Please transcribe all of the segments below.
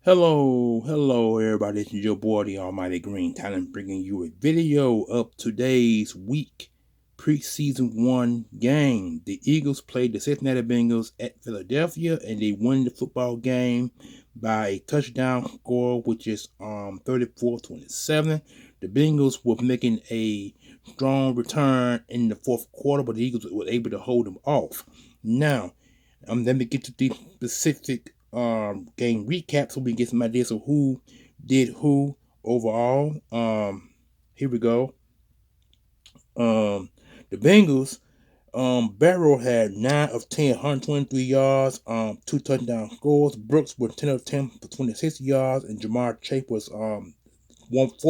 Hello, everybody. This is your boy, the Almighty Green Talent, bringing you a video of today's week preseason 1 game. The Eagles played the Cincinnati Bengals at Philadelphia, and they won the football game by a touchdown score, which is 34-27. The Bengals were making a strong return in the fourth quarter, but the Eagles were able to hold them off. Now, let me get to the specific game recap so we can get some ideas of who did who overall. Here we go. The Bengals, Barrow had 9 of 10, 123 yards, 2 touchdown scores. Brooks was 10 of 10 for 26 yards, and Jamar Chase was 4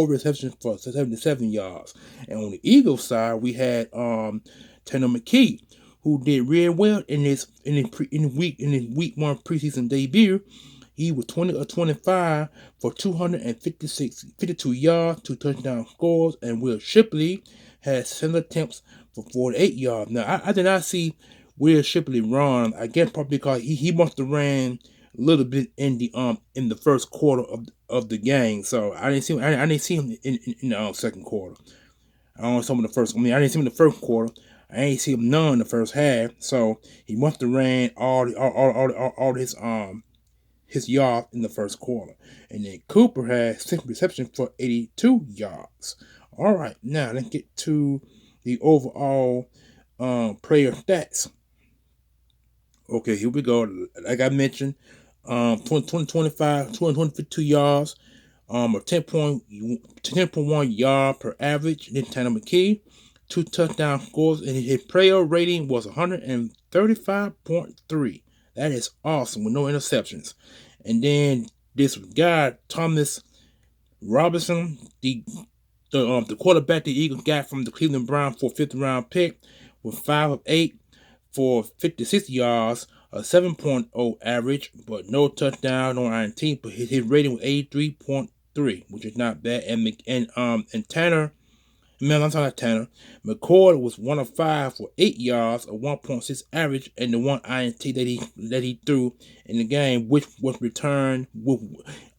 receptions for 77 yards. And on the Eagles side, we had Tanner McKee, who did real well in his week 1 preseason debut. He was 20 of 25 for 52 yards, 2 touchdown scores, and Will Shipley had 7 attempts for 48 yards. Now, I did not see Will Shipley run. I guess probably because he must have ran a little bit in the first quarter of the game. So I didn't see him in the second quarter. I didn't see him in the first quarter. I ain't see him none in the first half. So he must have ran all his yards in the first quarter. And then Cooper had 6 receptions for 82 yards. All right, now let's get to the overall player stats. Okay, here we go. Like I mentioned, 252 yards, a 10.1 yard per average. Then Tanner McKee, 2 touchdown scores, and his player rating was 135.3. That is awesome with no interceptions. And then this guy, Thomas Robinson, the quarterback the Eagles got from the Cleveland Browns for a 5th round pick, with 5 of 8 for 56 yards, a 7.0 average, but no touchdown, no INT. But his rating was 83.3, which is not bad. And Tanner, I'm talking about Tanner. McCord was 1 of 5 for 8 yards, a 1.6 average, and the 1 INT that he threw in the game, which was returned,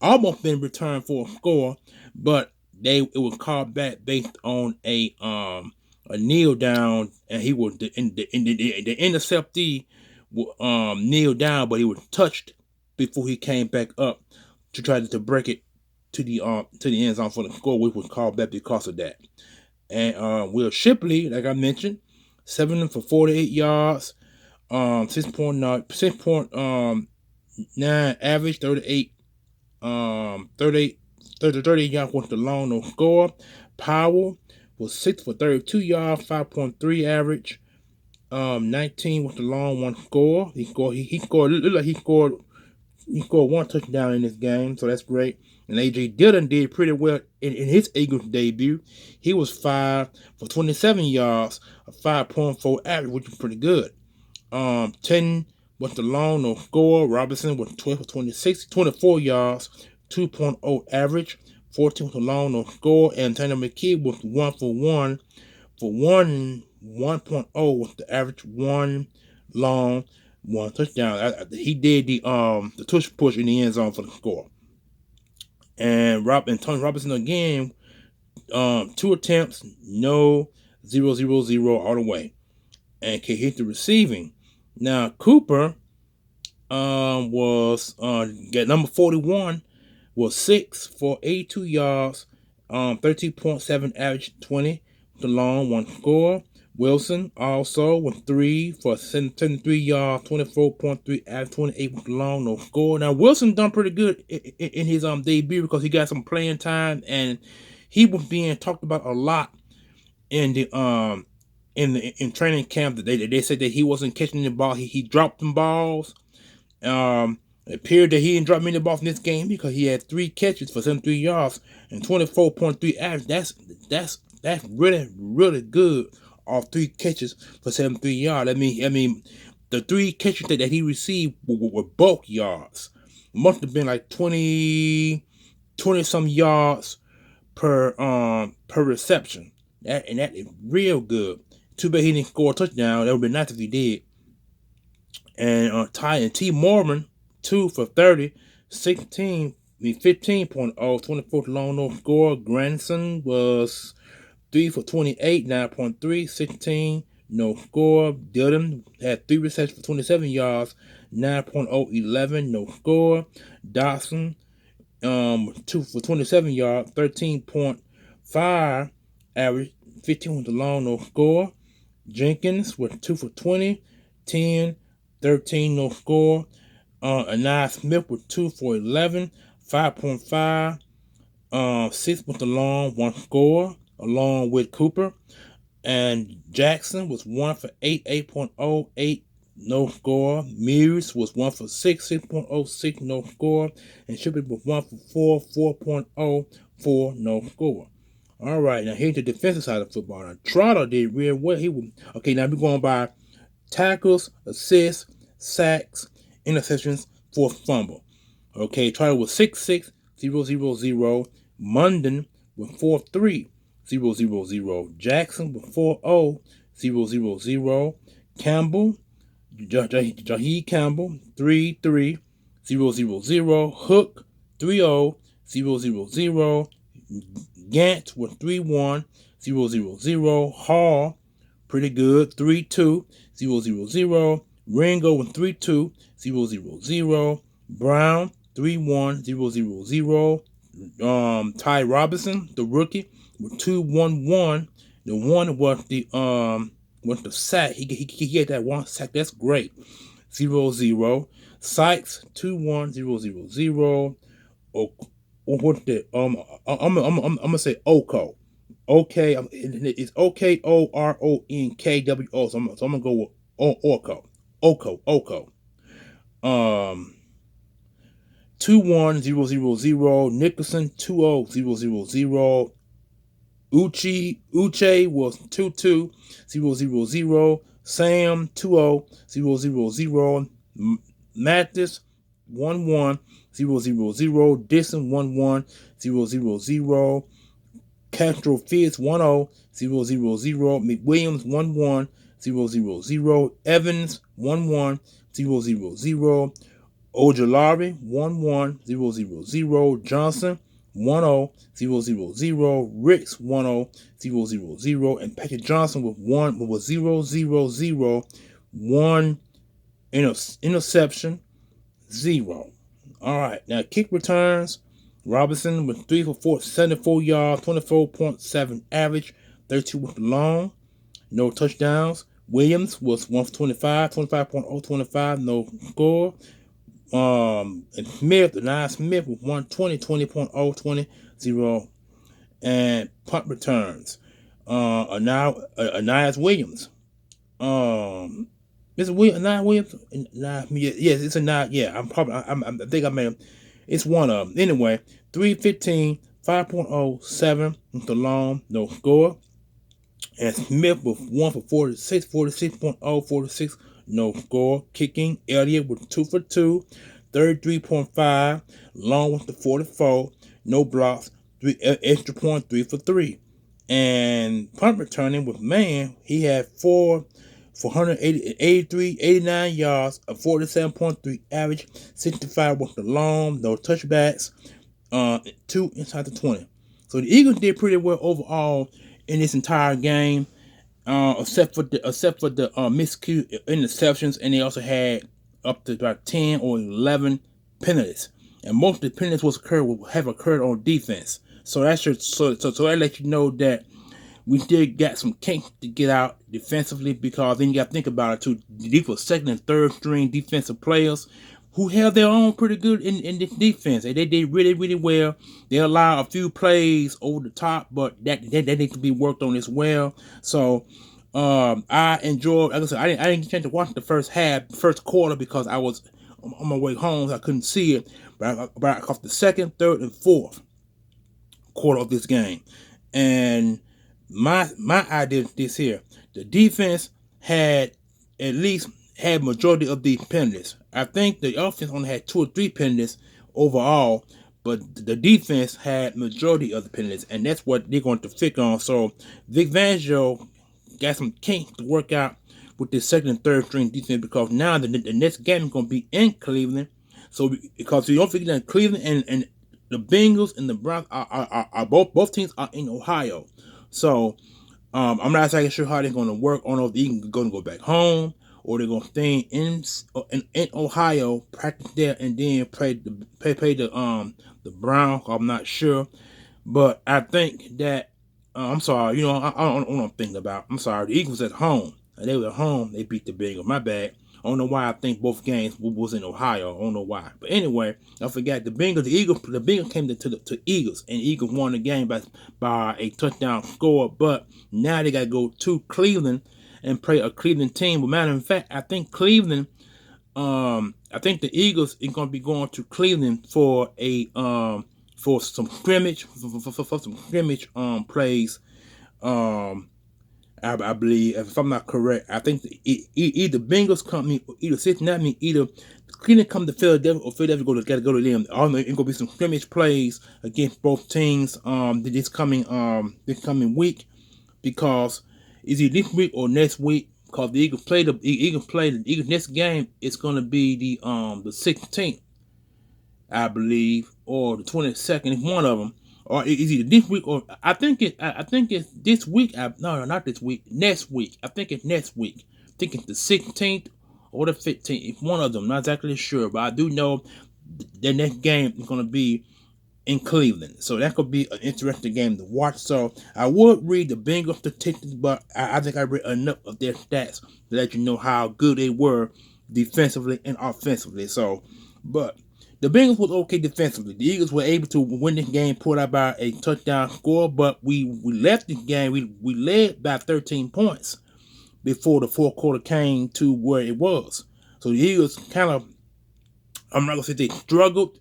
almost been returned for a score, but it was called back based on a kneel down, and he was the interceptee kneel down, but he was touched before he came back up to try to break it to the end zone for the score, which was called back because of that. And Will Shipley, like I mentioned, 7 for 48 yards, 6.9 average, 38 yards was the long no score. Powell was 6 for 32 yards, 5.3 average. 19 was the long 1 score. He scored 1 touchdown in this game, so that's great. And A.J. Dillon did pretty well in his Eagles debut. He was 5 for 27 yards, a 5.4 average, which is pretty good. 10 was the long no score. Robinson was 12 for 26, 24 yards, 2.0 average. 14 was the long no score. And Tanner McKee was 1 for 1 for 1.0 was the average, 1 long, 1 touchdown. He did the tush push in the end zone for the score. And Tony Robinson again, 2 attempts, no 0-0-0 all the way, and can hit the receiving. Now Cooper was got number 41, was 6 for 82 yards, 13.7 average, 20 the long 1 score. Wilson also with 3 for 73 yards, 24.3 average, 28 with the long no score. Now Wilson done pretty good in his debut because he got some playing time, and he was being talked about a lot in the in training camp. That they said that he wasn't catching the ball. He dropped them balls. It appeared that he didn't drop many balls in this game because he had 3 catches for 73 yards and 24.3 average. That's really, really good. Off 3 catches for 73 yards. I mean, the 3 catches that he received were bulk yards. Must have been like 20 some yards per reception. That is real good. Too bad he didn't score a touchdown. That would be nice if he did. And Ty and T. Mormon, 2 for 30, 16 15.0, 24th long no score. Granson was 3 for 28, 9.3, 16, no score. Dillon had 3 receptions for 27 yards, 9.0, 11, no score. Dawson, 2 for 27 yards, 13.5 average, 15 with the long, no score. Jenkins with 2 for 20, 10, 13, no score. Anaya Smith with 2 for 11, 5.5, 6 with the long, 1 score, along with Cooper. And Jackson was 1 for 8, 8.08, no score. Mears was 1 for 6, 6.06, no score. And Shippey was 1 for 4, 4.04, no score. All right, now here's the defensive side of football. Now, Trotter did real well. Okay, now we're going by tackles, assists, sacks, interceptions, forced fumble. Okay, Trotter was 6'6", 0.00. Munden with 4'3", 0.00. Jackson with 4'0", 0.00. Campbell, Jaheed Campbell, 3'3", 0.00. Hook, 3'0", 0.00. Gant with 3'1", 0.00. Hall, pretty good, 3'2", 0.00. Ringo with 3'2", 0.00. Brown, 3'1", 0.00. Ty Robinson, the rookie, with 2'11". The one was the sack. He had that one sack. That's great. 0.0. Sykes, 2'1", 0.00. What's that? I'm gonna say Oko. Okay, it's OKORONKWO. So I'm gonna go with Oko. 21000. Nicholson 20000. Uche was 22000. Sam 20000. Mathis 110000. Dixon 11000. Castro Fitz 100000. McWilliams 11000. Evans 11000. Ojolari 11000. Johnson 10000. Ricks 10000. And Patrick Johnson with 000. One interception, 0. All right, now kick returns. Robinson with 3 for 4, 74 yards, 24.7 average, 32 with the long, no touchdowns. Williams was 1 for 25, 25.0, 25, no score. And Smith, Anaya Smith with 120, 20.0, 20, 0. And punt returns. Anaya Williams. Is it Anaya Williams? Yes, it's Anaya. Yeah, I think I made him. It's one of them. Anyway, 315, 5.07 with the long, no score. And Smith with 1 for 46, 46.0, 46, no score. Kicking, Elliott with 2 for 2, 33.5. Long with the 44, no blocks. Extra point, 3 for 3. And punt returning with Mann, he had 4 for 89 yards, a 47.3 average, 65 with the long, no touchbacks, 2 inside the 20. So the Eagles did pretty well overall in this entire game, except for the miscued interceptions, and they also had up to about 10 or 11 penalties, and most of the penalties have occurred on defense. So that lets you know that we still got some kinks to get out defensively, because then you got to think about it too. These were second and third string defensive players who held their own pretty good in this defense. They did really, really well. They allowed a few plays over the top, but that needs to be worked on as well. So I enjoyed, like I said, I didn't get a chance to watch the first quarter, because I was on my way home, so I couldn't see it. But I caught the second, third, and fourth quarter of this game. And my idea is this here: the defense had majority of these penalties. I think the offense only had 2 or 3 penalties overall, but the defense had majority of the penalties, and that's what they're going to fix on. So Vic Fangio got some kinks to work out with this second and third string defense, because now the next game is going to be in Cleveland. So because you don't forget that Cleveland and the Bengals and the Browns are both teams are in Ohio, so I'm not exactly sure how they're going to work. I don't know if they're going to go back home or they're going to stay in Ohio, practice there, and then play the Browns. I'm not sure, but I think that I'm sorry. I don't know what I'm thinking about. I'm sorry. The Eagles at home. They were at home. They beat the Bengals. My bad. I don't know why I think both games was in Ohio. I don't know why. But anyway, I forgot the Bengals came to Eagles, and Eagles won the game by a touchdown score. But now they got to go to Cleveland and play a Cleveland team. But matter of fact, I think I think the Eagles is going to be going to Cleveland for some scrimmage for some scrimmage plays. I believe, if I'm not correct, I think either Bengals company, either Cincinnati, either Cleveland come to Philadelphia, or Philadelphia got to go to them. I don't know. It's gonna be some scrimmage plays against both teams. This coming week, because is it this week or next week? Because the Eagles next game. It's gonna be the 16th, I believe, or the 22nd. It's one of them. Or is either this week or I think it's this week. No, not this week. Next week. I think it's next week. I think it's the 16th or the 15th. It's one of them. Not exactly sure, but I do know the next game is going to be in Cleveland. So that could be an interesting game to watch. So I would read the Bengals statistics, but I think I read enough of their stats to let you know how good they were defensively and offensively. So, but the Bengals was okay defensively. The Eagles were able to win this game, pulled out by a touchdown score, but we left this game. We led by 13 points before the fourth quarter came to where it was. So the Eagles kind of, I'm not going to say they struggled,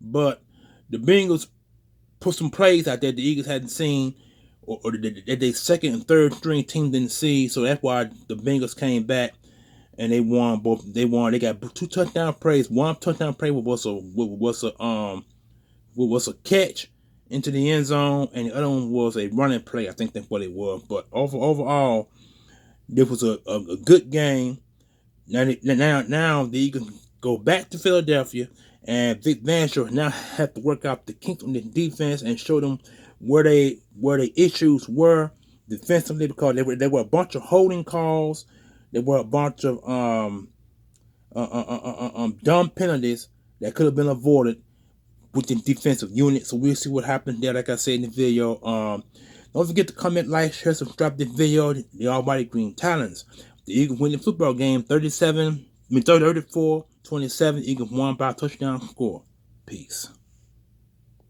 but the Bengals put some plays out there the Eagles hadn't seen, or that they second and third string team didn't see. So that's why the Bengals came back and they won both. They won. They got 2 touchdown plays. One touchdown play was a catch into the end zone, and the other one was a running play. I think that's what it was. But overall, this was a good game. Now the Eagles go back to Philadelphia, and Vic Fangio now have to work out the kinks on the defense and show them where they issues were defensively, because there were a bunch of holding calls. There were a bunch of dumb penalties that could have been avoided with the defensive unit. So we'll see what happens there. Like I said in the video, don't forget to comment, like, share, subscribe to the video. The Almighty Green Talents. The Eagles win the football game 34-27. Eagles won by a touchdown score. Peace.